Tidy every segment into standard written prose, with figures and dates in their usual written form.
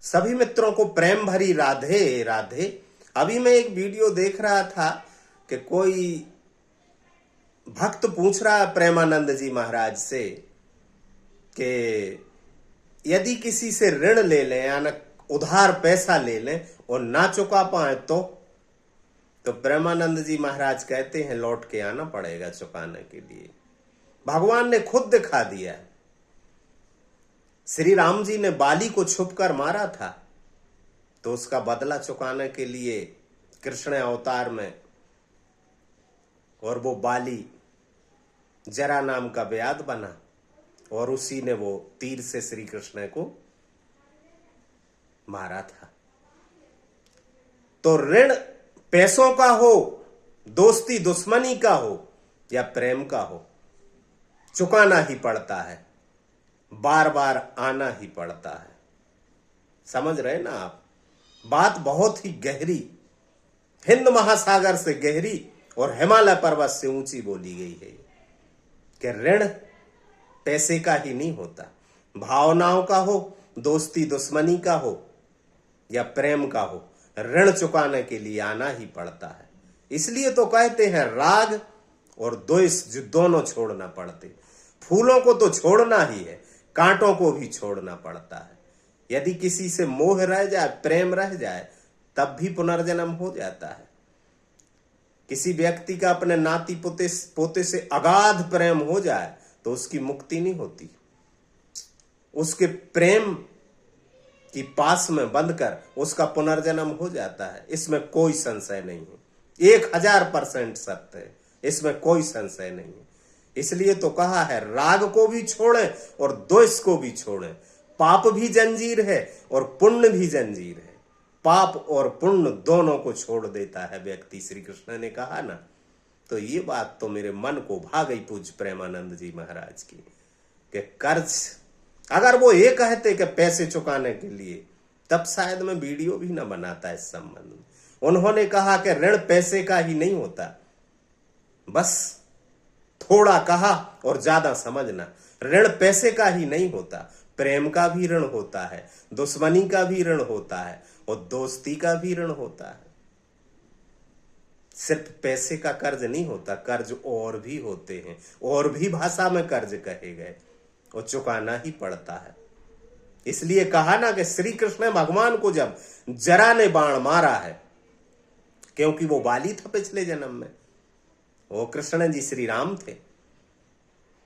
सभी मित्रों को प्रेम भरी राधे राधे। अभी मैं एक वीडियो देख रहा था कि कोई भक्त पूछ रहा है प्रेमानंद जी महाराज से कि यदि किसी से ऋण ले लें या उधार पैसा ले लें और ना चुका पाए तो प्रेमानंद जी महाराज कहते हैं लौट के आना पड़ेगा चुकाने के लिए। भगवान ने खुद दिखा दिया। श्री राम जी ने बाली को छुपकर मारा था तो उसका बदला चुकाने के लिए कृष्ण अवतार में, और वो बाली जरा नाम का व्याध बना और उसी ने वो तीर से श्री कृष्ण को मारा था। तो ऋण पैसों का हो, दोस्ती दुश्मनी का हो या प्रेम का हो, चुकाना ही पड़ता है, बार बार आना ही पड़ता है। समझ रहे ना आप? बात बहुत ही गहरी, हिंद महासागर से गहरी और हिमालय पर्वत से ऊंची बोली गई है कि ऋण पैसे का ही नहीं होता, भावनाओं का हो, दोस्ती दुश्मनी का हो या प्रेम का हो, ऋण चुकाने के लिए आना ही पड़ता है। इसलिए तो कहते हैं राग और द्वेष जो दोनों छोड़ना पड़ते। फूलों को तो छोड़ना ही है, कांटों को भी छोड़ना पड़ता है। यदि किसी से मोह रह जाए, प्रेम रह जाए, तब भी पुनर्जन्म हो जाता है। किसी व्यक्ति का अपने नाती पोते से अगाध प्रेम हो जाए तो उसकी मुक्ति नहीं होती। उसके प्रेम की पास में बंद कर उसका पुनर्जन्म हो जाता है। इसमें कोई संशय नहीं है, 1000% सत्य है, इसमें कोई संशय नहीं है। इसलिए तो कहा है राग को भी छोड़ें और द्वेष को भी छोड़ें। पाप भी जंजीर है और पुण्य भी जंजीर है। पाप और पुण्य दोनों को छोड़ देता है व्यक्ति, श्री कृष्ण ने कहा ना। तो ये बात तो मेरे मन को भा गई पूज्य प्रेमानंद जी महाराज की कि कर्ज, अगर वो ये कहते कि पैसे चुकाने के लिए, तब शायद मैं वीडियो भी ना बनाता इस संबंध में। उन्होंने कहा कि ऋण पैसे का ही नहीं होता, बस थोड़ा कहा और ज्यादा समझना। ऋण पैसे का ही नहीं होता, प्रेम का भी ऋण होता है, दुश्मनी का भी ऋण होता है और दोस्ती का भी ऋण होता है। सिर्फ पैसे का कर्ज नहीं होता, कर्ज और भी होते हैं, और भी भाषा में कर्ज कहे गए, और चुकाना ही पड़ता है। इसलिए कहा ना कि श्री कृष्ण भगवान को जब जरा ने बाण मारा है, क्योंकि वो बाली था पिछले जन्म में, वो कृष्ण जी श्री राम थे,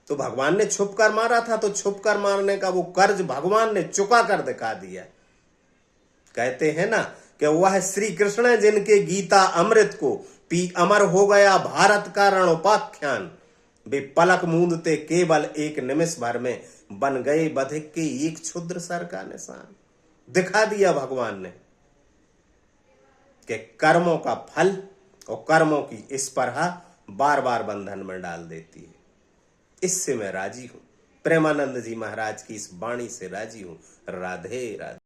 तो भगवान ने छुप कर मारा था, तो छुप कर मारने का वो कर्ज भगवान ने चुका कर दिखा दिया। कहते हैं ना कि वह श्री कृष्ण जिनके गीता अमृत को पी अमर हो गया भारत का रणोपाख्यान, वे पलक मूंदते केवल एक निमिष भर में बन गए बधिक के एक क्षुद्र सर का निशान। दिखा दिया भगवान ने कि कर्मों का फल और कर्मों की स्पर्धा बार बार बंधन में डाल देती है। इससे मैं राजी हूं, प्रेमानंद जी महाराज की इस वाणी से राजी हूं। राधे राधे।